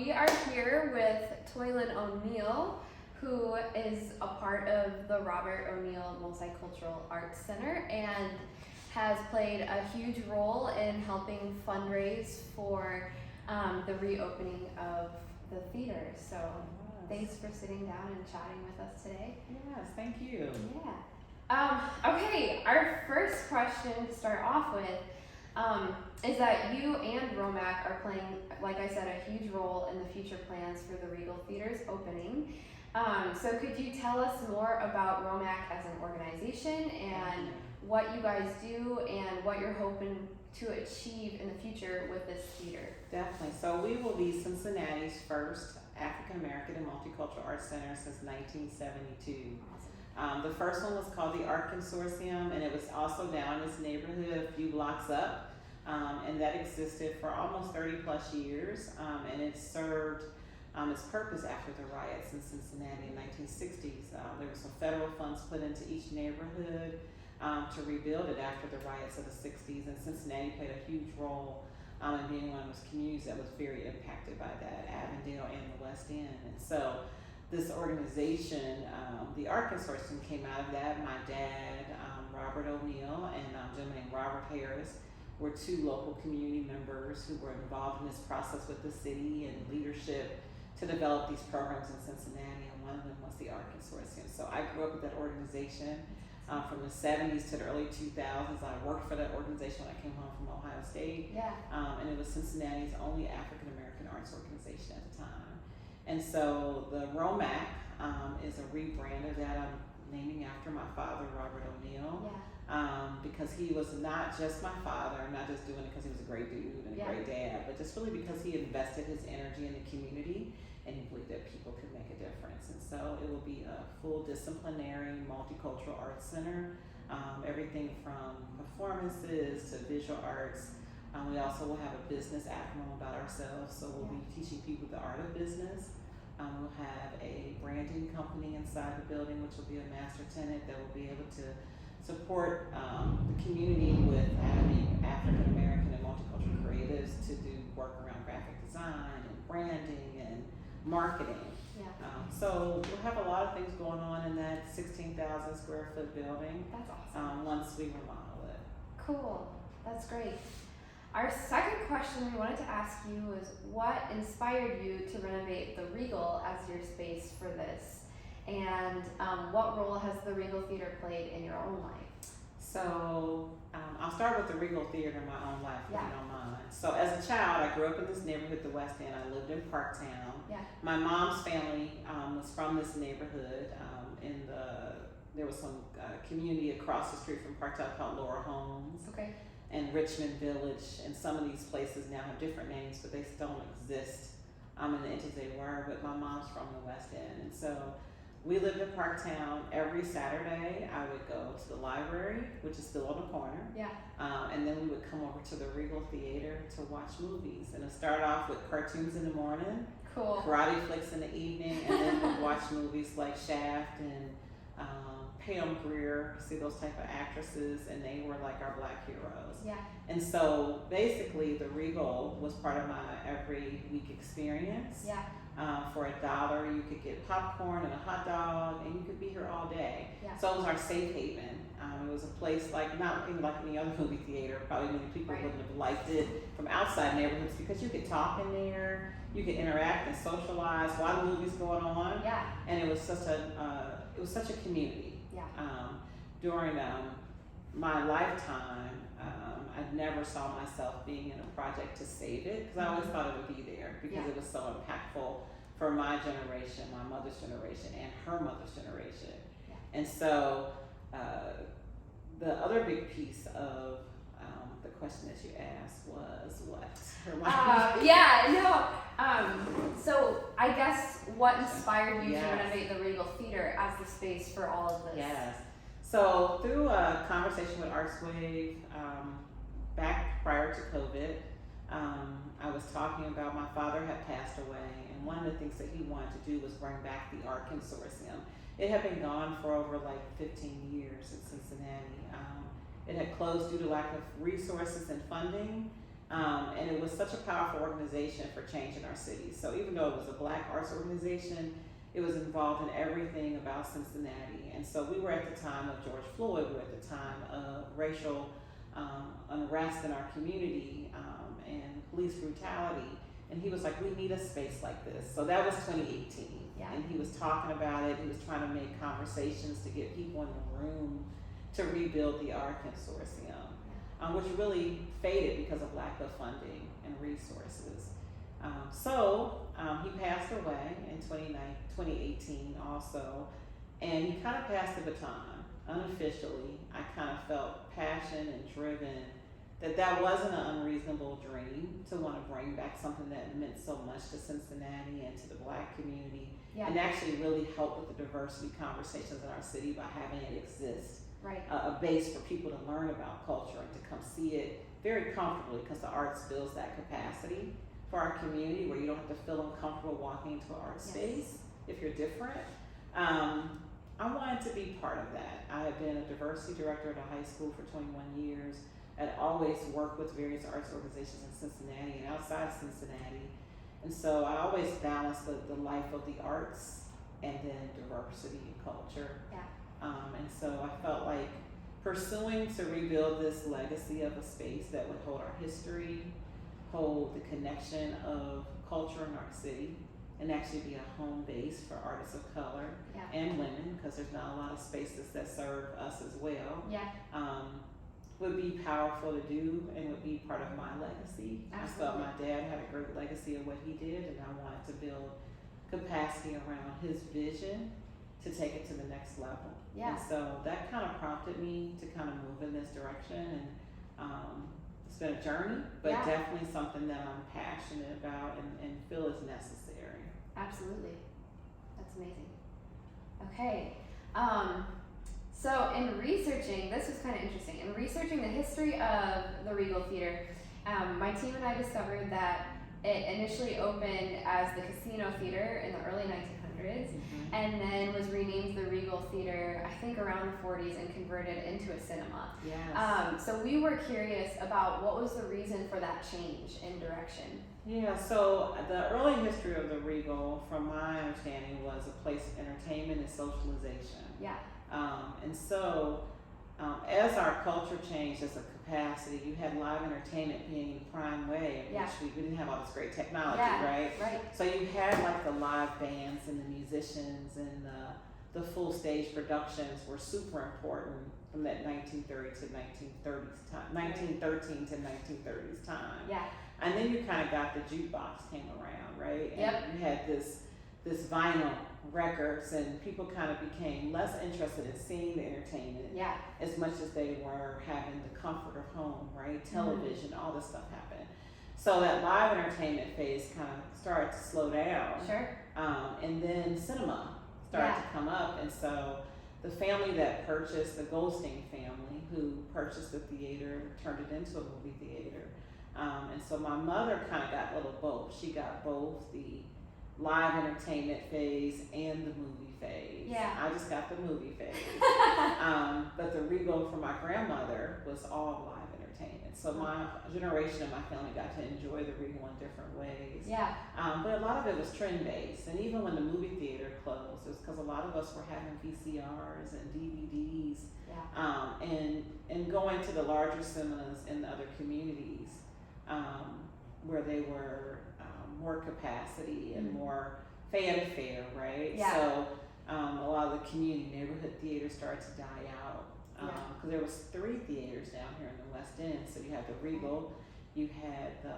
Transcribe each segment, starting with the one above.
we are here with Toilynn O'Neal, who is a part of the Robert O'Neal Multicultural Arts Center and has played a huge role in helping fundraise for the reopening of the theater. So thanks for sitting down and chatting with us today. Yes, thank you. Yeah. Okay, our first question to start off with is that you and ROMAC are playing, like I said, a huge role in the future plans for the Regal Theater's opening. So could you tell us more about ROMAC as an organization and what you guys do and what you're hoping to achieve in the future with this theater? Definitely. So we will be Cincinnati's first African American and Multicultural Arts Center since 1972. Awesome. The first one was called the Art Consortium, and it was also down in this neighborhood a few blocks up, and that existed for almost 30 plus years, and it served its purpose after the riots in Cincinnati in the 1960s. There were some federal funds put into each neighborhood to rebuild it after the riots of the 60s, and Cincinnati played a huge role in being one of those communities that was very impacted by that, Avondale and the West End. And so this organization, the Art Consortium, came out of that. My dad, Robert O'Neal, and a gentleman named Robert Harris were two local community members who were involved in this process with the city and leadership to develop these programs in Cincinnati, and one of them was the Art Consortium. So I grew up with that organization from the 70s to the early 2000s. I worked for that organization when I came home from Ohio State, and it was Cincinnati's only African American arts organization at the time. And so the ROMAC is a rebrand of that. I'm naming after my father, Robert O'Neal, because he was not just my father. I'm not just doing it because he was a great dude and a great dad, but just really because he invested his energy in the community and he believed that people could make a difference. And so it will be a full disciplinary multicultural arts center, everything from performances to visual arts. We also will have a business acumen about ourselves, so we'll be teaching people the art of business. We'll have a branding company inside the building, which will be a master tenant that will be able to support the community with having African American and multicultural creatives to do work around graphic design and branding and marketing. So we'll have a lot of things going on in that 16,000 square foot building. That's awesome. Once we remodel it. Cool. That's great. Our second question we wanted to ask you was what inspired you to renovate the Regal as your space for this? And what role has the Regal Theater played in your own life? So I'll start with the Regal Theater in my own life, if you don't mind. So as a child, I grew up in this neighborhood, the West End. I lived in Parktown. My mom's family was from this neighborhood. There was some community across the street from Parktown called Laura Homes. And Richmond Village, and some of these places now have different names, but they still don't exist in the entities they were. But my mom's from the West End, and so we lived in Parktown. Every Saturday, I would go to the library, which is still on the corner. And then we would come over to the Regal Theater to watch movies. And it started off with cartoons in the morning, karate flicks in the evening, and then we'd watch movies like Shaft and Pam Grier, see those type of actresses, and they were like our black heroes. And so basically the Regal was part of my every week experience. For $1 you could get popcorn and a hot dog, and you could be here all day. So it was our safe haven. It was a place like not like any other movie theater. Probably many people wouldn't have liked it from outside neighborhoods because you could talk in there, you could interact and socialize while the movie's going on. And it was such a community. During my lifetime, I never saw myself being in a project to save it because I always thought it would be there because it was so impactful for my generation, my mother's generation, and her mother's generation. And so the other big piece of the question that you asked was what? So I guess what inspired you to renovate the Regal Theater as the space for all of this? So through a conversation with ArtsWave back prior to COVID, I was talking about my father had passed away, and one of the things that he wanted to do was bring back the Art Consortium. It had been gone for over like 15 years in Cincinnati. It had closed due to lack of resources and funding, And it was such a powerful organization for change in our city. So even though it was a Black arts organization, it was involved in everything about Cincinnati. And so we were at the time of George Floyd, we were at the time of racial unrest in our community and police brutality. And he was like, we need a space like this. So that was 2018. Yeah. And he was talking about it. He was trying to make conversations to get people in the room to rebuild the art consortium, which really faded because of lack of funding and resources. So he passed away in 2018 also, and he kind of passed the baton unofficially. I kind of felt passion and driven that wasn't an unreasonable dream to want to bring back something that meant so much to Cincinnati and to the Black community, and actually really help with the diversity conversations in our city by having it exist. Right. A base for people to learn about culture and to come see it very comfortably, because the arts builds that capacity for our community where you don't have to feel uncomfortable walking into an art space if you're different. I wanted to be part of that. I have been a diversity director at a high school for 21 years. I'd always worked with various arts organizations in Cincinnati and outside Cincinnati. And so I always balanced the life of the arts and then diversity and culture. Yeah. And so I felt like pursuing to rebuild this legacy of a space that would hold our history, hold the connection of culture in our city, and actually be a home base for artists of color and women, because there's not a lot of spaces that serve us as well. Yeah. Would be powerful to do and would be part of my legacy. Absolutely. I felt my dad had a great legacy of what he did, and I wanted to build capacity around his vision to take it to the next level. Yeah. And so that kind of prompted me to kind of move in this direction, and it's been a journey, but definitely something that I'm passionate about and feel is necessary. Absolutely. That's amazing. Okay. So in researching, this was kind of interesting, in researching the history of the Regal Theater, my team and I discovered that it initially opened as the Casino Theater in the early 1900s, and then was renamed the Regal Theater, I think around the 40s, and converted into a cinema. Yes. So we were curious about what was the reason for that change in direction. Yeah, so the early history of the Regal, from my understanding, was a place of entertainment and socialization. Yeah. And so as our culture changed as a capacity, you had live entertainment being the prime way in which we didn't have all this great technology, right? Right. So you had like the live bands and the musicians, and the full stage productions were super important from that 1930 to 1930s time, 1913 to 1930s time. Yeah. And then you kind of got the jukebox came around, right? And Yep. you had this vinyl records, and people kind of became less interested in seeing the entertainment as much as they were having the comfort of home, right? Television, all this stuff happened. So that live entertainment phase kind of started to slow down. Sure. And then cinema started to come up, and so the family that purchased, the Goldstein family, who purchased the theater, turned it into a movie theater. And so my mother kind of got a little both. She got both the live entertainment phase and the movie phase. Yeah. I just got the movie phase. But the Regal for my grandmother was all live entertainment. So my generation of my family got to enjoy the Regal in different ways. Yeah. But a lot of it was trend based. And even when the movie theater closed, it was because a lot of us were having VCRs and DVDs. And going to the larger cinemas in the other communities where they were more capacity and more fanfare, right? Yeah. So a lot of the community neighborhood theaters started to die out because there was 3 theaters down here in the West End. So you had the Regal, you had the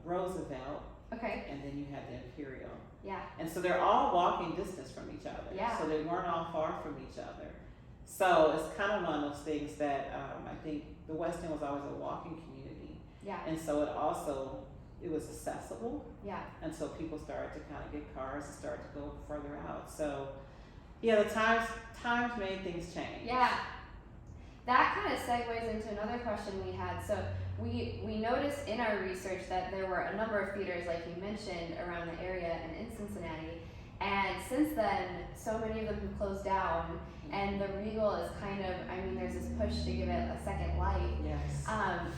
Roosevelt, and then you had the Imperial. Yeah. And so they're all walking distance from each other. Yeah. So they weren't all far from each other. So it's kind of one of those things that I think the West End was always a walking community. Yeah. And so it was accessible. Yeah. And so people started to kind of get cars and started to go further out. So yeah, the times made things change. Yeah. That kind of segues into another question we had. So we noticed in our research that there were a number of theaters, like you mentioned, around the area and in Cincinnati. And since then, so many of them have closed down, and the Regal is kind of, I mean, there's this push to give it a second life. Yes.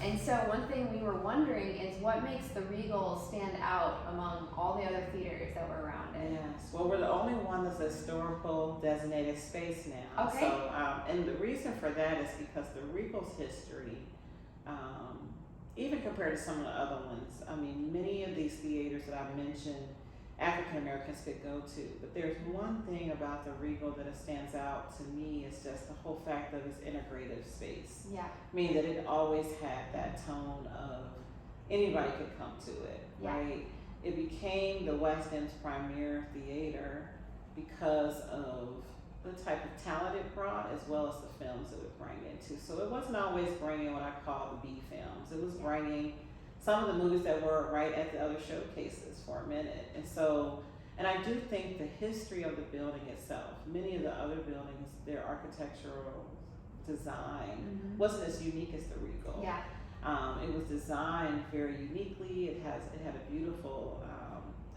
And so one thing we were wondering is what makes the Regal stand out among all the other theaters that were around it? Yes. Well, we're the only one that's a historical designated space now. Okay. So, and the reason for that is because the Regal's history, even compared to some of the other ones, I mean, many of these theaters that I mentioned, African Americans could go to, but there's one thing about the Regal that stands out to me is just the whole fact of its integrative space. Yeah. I mean, that it always had that tone of anybody could come to it, Yeah. right? It became the West End's premier theater because of the type of talent it brought, as well as the films it would bring into. So it wasn't always bringing what I call the B films. It was bringing some of the movies that were right at the other showcases for a minute. And so, and I do think the history of the building itself, many of the other buildings, their architectural design wasn't as unique as the Regal. Yeah. It was designed very uniquely. It had a beautiful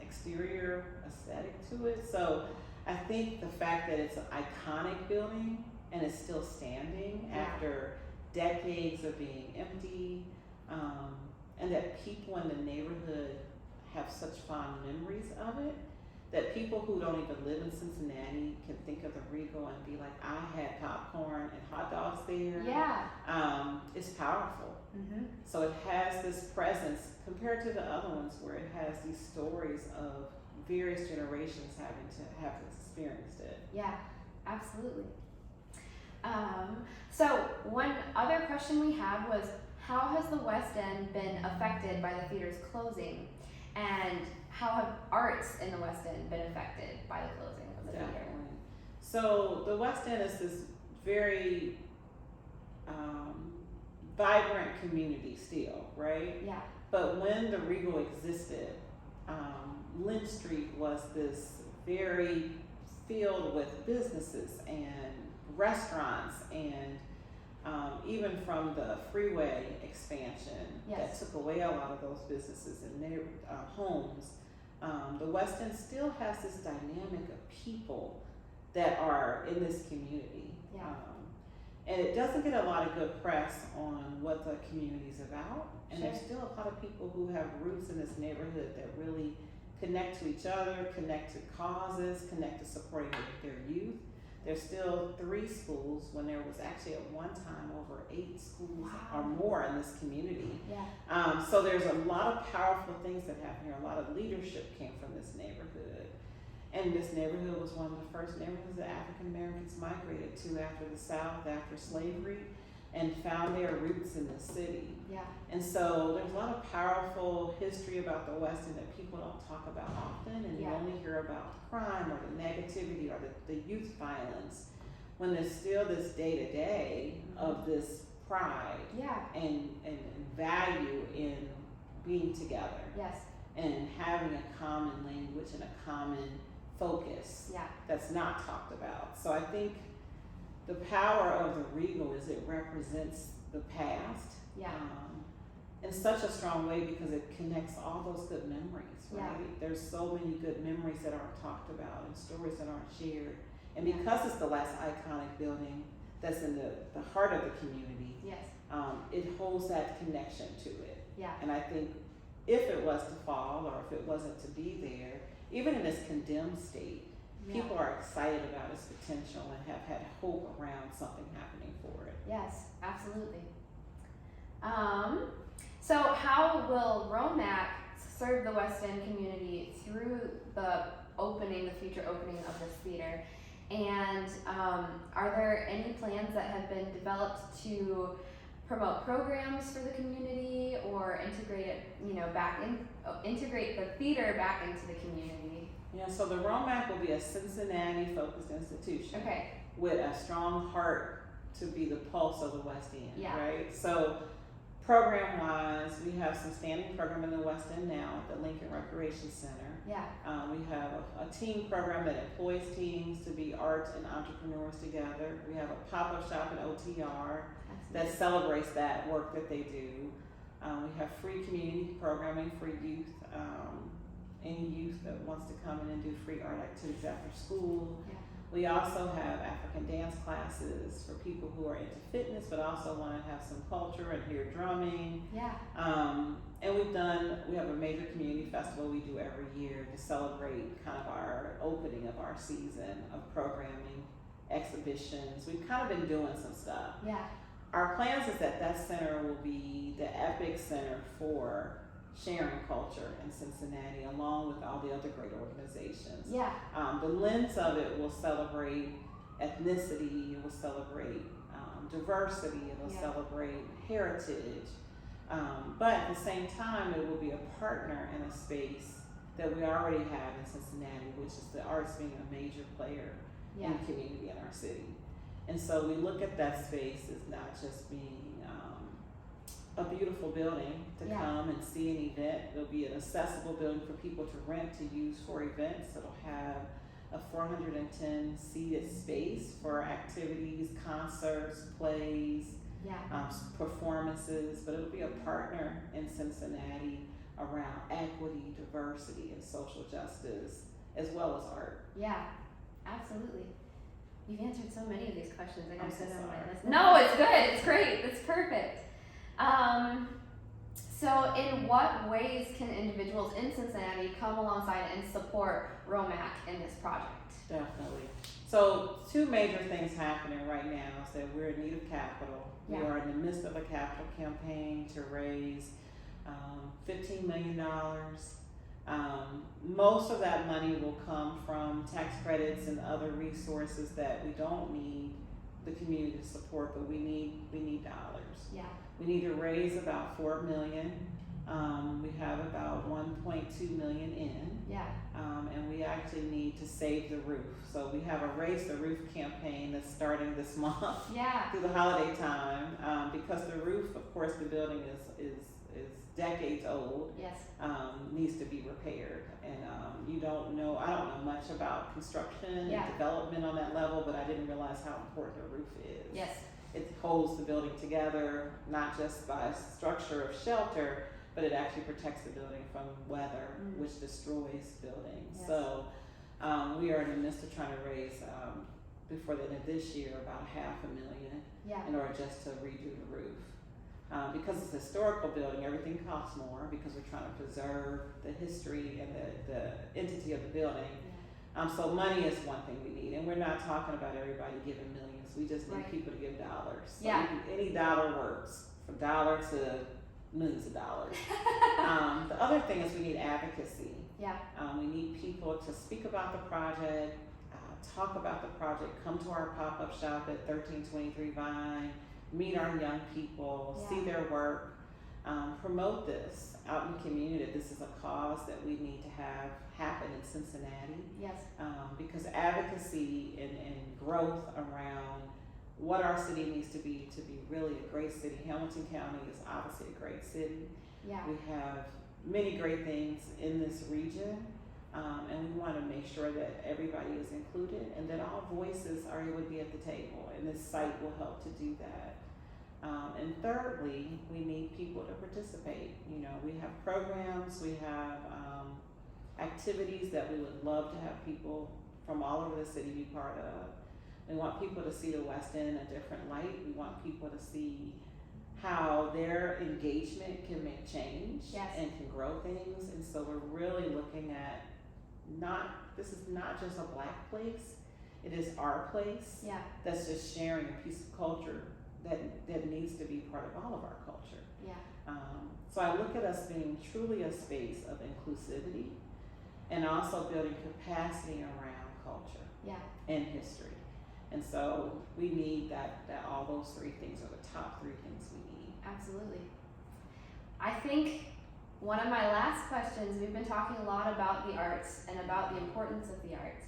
exterior aesthetic to it. So I think the fact that it's an iconic building and it's still standing after decades of being empty, and that people in the neighborhood have such fond memories of it, that people who don't even live in Cincinnati can think of the Regal and be like, I had popcorn and hot dogs there. Yeah. It's powerful. So it has this presence compared to the other ones where it has these stories of various generations having to have experienced it. Yeah, absolutely. So one other question we had was, how has the West End been affected by the theater's closing, and how have arts in the West End been affected by the closing of the theater? So the West End is this very vibrant community still, right? Yeah. But when the Regal existed, Lynch Street was this very filled with businesses and restaurants, and even from the freeway expansion that took away a lot of those businesses and their homes, the West End still has this dynamic of people that are in this community. Yeah. And it doesn't get a lot of good press on what the community's about. And there's still a lot of people who have roots in this neighborhood that really connect to each other, connect to causes, connect to supporting their youth. There's still 3 schools when there was actually at one time over 8 schools or more in this community. Yeah. So there's a lot of powerful things that happen here. A lot of leadership came from this neighborhood. And this neighborhood was one of the first neighborhoods that African Americans migrated to after the South, after slavery, and found their roots in the city. Yeah. And so there's a lot of powerful history about the West End that people don't talk about often, and you only hear about the crime or the negativity or the youth violence, when there's still this day-to-day of this pride and value in being together. Yes. And having a common language and a common focus that's not talked about. So I think the power of the Regal is it represents the past in such a strong way because it connects all those good memories, right? There's so many good memories that aren't talked about and stories that aren't shared. And because it's the last iconic building that's in the heart of the community, it holds that connection to it. Yeah. And I think if it was to fall or if it wasn't to be there, even in its condemned state, people are excited about its potential and have had hope around something happening for it. Yes, absolutely. So how will ROMAC serve the West End community through the future opening of this theater? And are there any plans that have been developed to promote programs for the community or integrate it, integrate the theater back into the community? Yeah, so the ROMAC will be a Cincinnati-focused institution with a strong heart to be the pulse of the West End, right? So program-wise, we have some standing program in the West End now at the Lincoln Recreation Center. Yeah. We have a team program that employs teams to be arts and entrepreneurs together. We have a pop-up shop at OTR that celebrates that work that they do. We have free community programming for youth. any youth that wants to come in and do free art activities after school. Yeah. We also have African dance classes for people who are into fitness but also want to have some culture and hear drumming. Yeah. And we have a major community festival we do every year to celebrate kind of our opening of our season of programming, exhibitions. We've kind of been doing some stuff. Yeah. Our plans is that center will be the epic center for sharing culture in Cincinnati, along with all the other great organizations. Yeah. The lens of it will celebrate ethnicity, it will celebrate diversity, it will celebrate heritage. But at the same time, it will be a partner in a space that we already have in Cincinnati, which is the arts being a major player in the community in our city. And so we look at that space as not just being a beautiful building to come and see an event. It'll be an accessible building for people to rent, to use for events. It'll have a 410 seated space for activities, concerts, plays, performances, but it'll be a partner in Cincinnati around equity, diversity, and social justice, as well as art. Yeah, absolutely. You've answered so many of these questions. I gotta send them on my list. No. No, it's good. It's great. It's perfect. So in what ways can individuals in Cincinnati come alongside and support ROMAC in this project? Definitely. So 2 major things happening right now is that we're in need of capital. We are in the midst of a capital campaign to raise $15 million. Most of that money will come from tax credits and other resources that we don't need the community to support, but we need dollars. Yeah. We need to raise about $4 million. We have about $1.2 million in. Yeah. And we actually need to save the roof. So we have a Raise the Roof campaign that's starting this month through the holiday time, because the roof, of course, the building is decades old. Yes. Needs to be repaired. And I don't know much about construction and development on that level, but I didn't realize how important the roof is. Yes. It holds the building together, not just by a structure of shelter, but it actually protects the building from weather, which destroys buildings. Yes. So we are in the midst of trying to raise, before the end of this year, about $500,000 in order just to redo the roof. Because it's a historical building, everything costs more because we're trying to preserve the history and the entity of the building. So money is one thing we need, and we're not talking about everybody giving millions. We just need people to give dollars. So any dollar works, from dollar to millions of dollars. The other thing is we need advocacy. We need people to speak about the project, talk about the project, come to our pop-up shop at 1323 Vine, meet our young people, see their work, promote this out in the community. This is a cause that we need to have happen in Cincinnati. Yes. Because advocacy and growth around what our city needs to be really a great city. Hamilton County is obviously a great city. Yeah. We have many great things in this region, and we want to make sure that everybody is included and that all voices are able to be at the table, and this site will help to do that. And thirdly, we need people to participate. We have programs, we have activities that we would love to have people from all over the city be part of. We want people to see the West End in a different light. We want people to see how their engagement can make change and can grow things. And so we're really looking at this is not just a Black place, it is our place that's just sharing a piece of culture that needs to be part of all of our culture. So I look at us being truly a space of inclusivity and also building capacity around culture and history. And so we need that all those 3 things are the top 3 things we need. Absolutely. I think one of my last questions, we've been talking a lot about the arts and about the importance of the arts.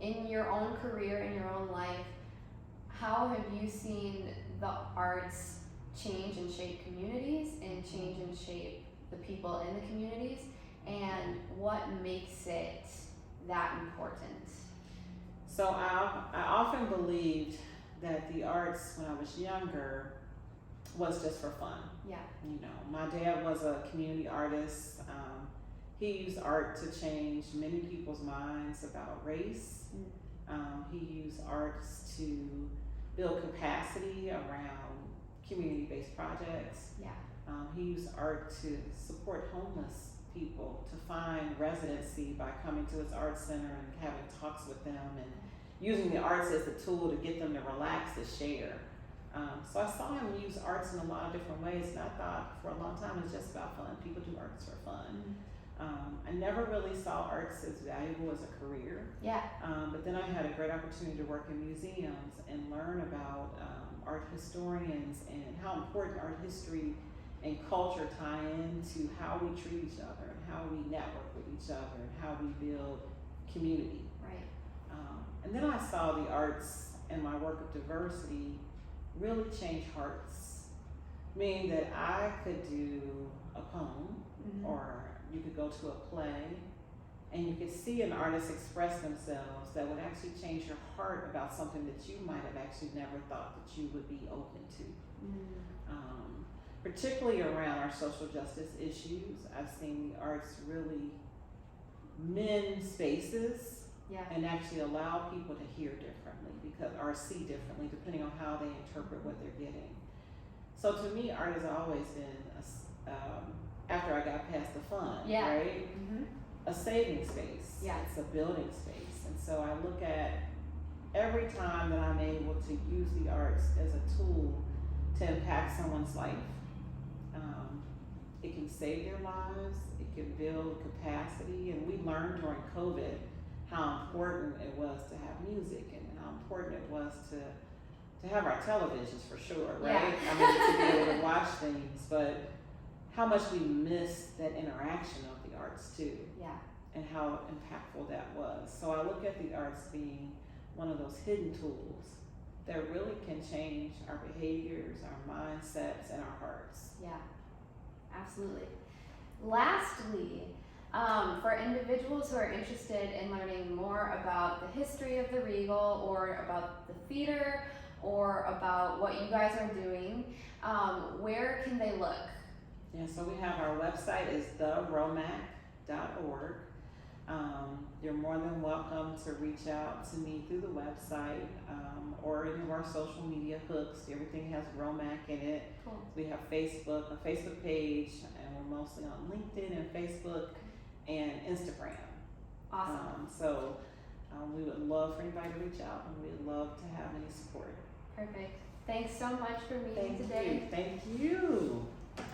In your own career, in your own life, how have you seen the arts change and shape communities and change and shape the people in the communities, and what makes it that important? So I often believed that the arts when I was younger was just for fun. My dad was a community artist. He used art to change many people's minds about race. He used arts to build capacity around community-based projects. Yeah. He used art to support homeless people, to find residency by coming to his art center and having talks with them and using the arts as a tool to get them to relax, to share. So I saw him use arts in a lot of different ways, and I thought for a long time it's just about fun. People do arts for fun. I never really saw arts as valuable as a career. Yeah. But then I had a great opportunity to work in museums and learn about art historians and how important art history and culture tie into how we treat each other and how we network with each other and how we build community. Right. And then I saw the arts and my work of diversity really change hearts, meaning that I could do a poem or you could go to a play and you could see an artist express themselves that would actually change your heart about something that you might have actually never thought that you would be open to. Particularly around our social justice issues, I've seen the arts really mend spaces and actually allow people to hear differently or see differently depending on how they interpret what they're getting. So to me, art has always been, after I got past the fun, right? A saving space. Yeah. It's a building space. And so I look at every time that I'm able to use the arts as a tool to impact someone's life. It can save their lives, it can build capacity, and we learned during COVID how important it was to have music and how important it was to have our televisions for sure, right? Yeah. I mean, to be able to watch things, but how much we missed that interaction of the arts too. Yeah. And how impactful that was. So I look at the arts being one of those hidden tools that really can change our behaviors, our mindsets, and our hearts. Yeah, absolutely. Lastly, for individuals who are interested in learning more about the history of the Regal or about the theater or about what you guys are doing, where can they look? Yeah, so we have our website is theromac.org. You're more than welcome to reach out to me through the website or any of our social media hooks. Everything has ROMAC in it. Cool. We have a Facebook page, and we're mostly on LinkedIn and Facebook and Instagram. Awesome. So we would love for anybody to reach out, and we'd love to have any support. Perfect. Thanks so much for meeting today. Thank you.